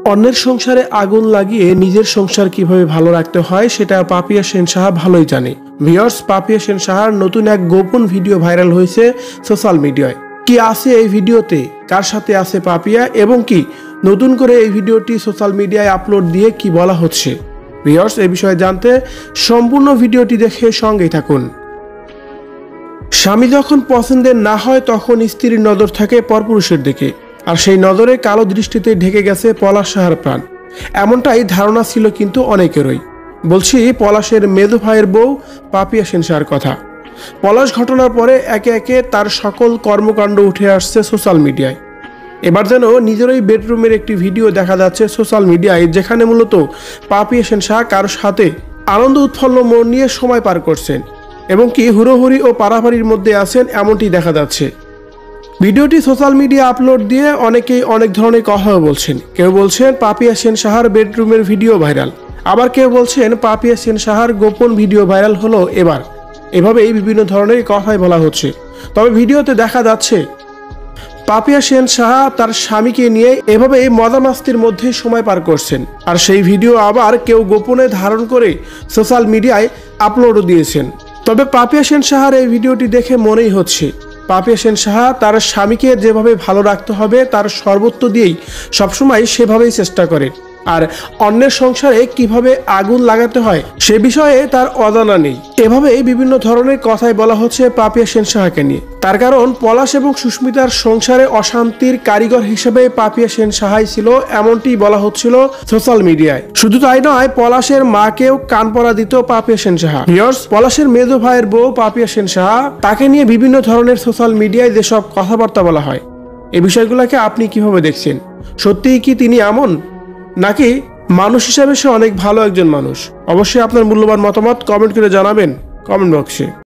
অন্যের সংসারে আগুন লাগিয়ে নিজের সংসার কিভাবে ভালো রাখতে হয় সেটা পাপিয়া সেন সাহা ভালোই জানে। ভিউয়ার্স, পাপিয়া সেন সাহার নতুন এক গোপন ভিডিও ভাইরাল হয়েছে সোশ্যাল মিডিয়ায়। কি আছে এই ভিডিওতে, কার সাথে আছে পাপিয়া এবং কি নতুন করে এই ভিডিওটি সোশ্যাল মিডিয়ায় আপলোড দিয়ে কি বলা হচ্ছে, ভিউয়ার্স এই বিষয়ে জানতে সম্পূর্ণ ভিডিওটি দেখে সঙ্গেই থাকুন। স্বামী যখন পছন্দের না হয় তখন স্ত্রীর নজর থাকে পরপুরুষের দিকে, আর সেই নজরে কালো দৃষ্টিতে ঢেকে গেছে পলাশ সাহার প্রাণ। এমনটাই ধারণা ছিল কিন্তু অনেকেরই। বলছি পলাশের মেজো ভাইয়ের বউ পাপিয়া সেন সাহার কথা। পলাশ ঘটনার পরে একে একে তার সকল কর্মকাণ্ড উঠে আসছে সোশ্যাল মিডিয়ায়। এবার যেন নিজেরই বেডরুমের একটি ভিডিও দেখা যাচ্ছে সোশ্যাল মিডিয়ায়, যেখানে মূলত পাপিয়া সেন সাহা কারোর সাথে আনন্দ উৎফুল্ল মন নিয়ে সময় পার করছেন এবং কি হুড়োহুড়ি ও পারাপারির মধ্যে আছেন এমনটি দেখা যাচ্ছে। ভিডিওটি সোশ্যাল মিডিয়া আপলোড দিয়ে অনেকেই অনেক ধরনের কথা বলছেন। কেউ বলছেন পাপিয়া সেন সাহার বেডরুমের ভিডিও ভাইরাল, আবার কেউ বলছেন পাপিয়া সেন সাহার গোপন ভিডিও ভাইরাল হলো এবার। এভাবেই বিভিন্ন ধরনের কথাই বলা হচ্ছে। তবে ভিডিওতে দেখা যাচ্ছে পাপিয়া সেন সাহা তার স্বামীকে নিয়ে এভাবেই মজা মাস্তির মধ্যে সময় পার করছেন, আর সেই ভিডিও আবার কেউ গোপনে ধারণ করে সোশ্যাল মিডিয়ায় আপলোডও দিয়েছেন। তবে পাপিয়া সেন সাহার এই ভিডিওটি দেখে মনেই হচ্ছে পাপিয়া সেন সাহা তার স্বামীকে যেভাবে ভালো রাখতে হবে তার সর্বত্র দিয়েই সবসময় সেভাবেই চেষ্টা করেন, আর অন্যের সংসারে কিভাবে আগুন লাগাতে হয় সে বিষয়ে তার অজানা নেই। এভাবেই বিভিন্ন ধরনের কথাই বলা হচ্ছে পাপিয়া সেন সাহাকে নিয়ে। তার কারণ পলাশ এবং সুস্মিতার সংসারে অশান্তির কারিগর হিসেবে পাপিয়া সেন সাহাই ছিল, এমনটি বলা হচ্ছিল সোশ্যাল মিডিয়ায়। শুধু তাই নয়, পলাশের মাকেও কান পড়া দিত পাপিয়া সেন সাহা। পলাশের মেজো ভাইয়ের বউ পাপিয়া সেন সাহা, তাকে নিয়ে বিভিন্ন ধরনের সোশ্যাল মিডিয়ায় যেসব কথাবার্তা বলা হয়, এই বিষয়গুলোকে আপনি কিভাবে দেখছেন? সত্যিই কি তিনি এমন, নাকি মানুষ হিসাবে সে অনেক ভালো একজন মানুষ? অবশ্যই আপনার মূল্যবান মতামত কমেন্ট করে জানাবেন কমেন্ট বক্সে।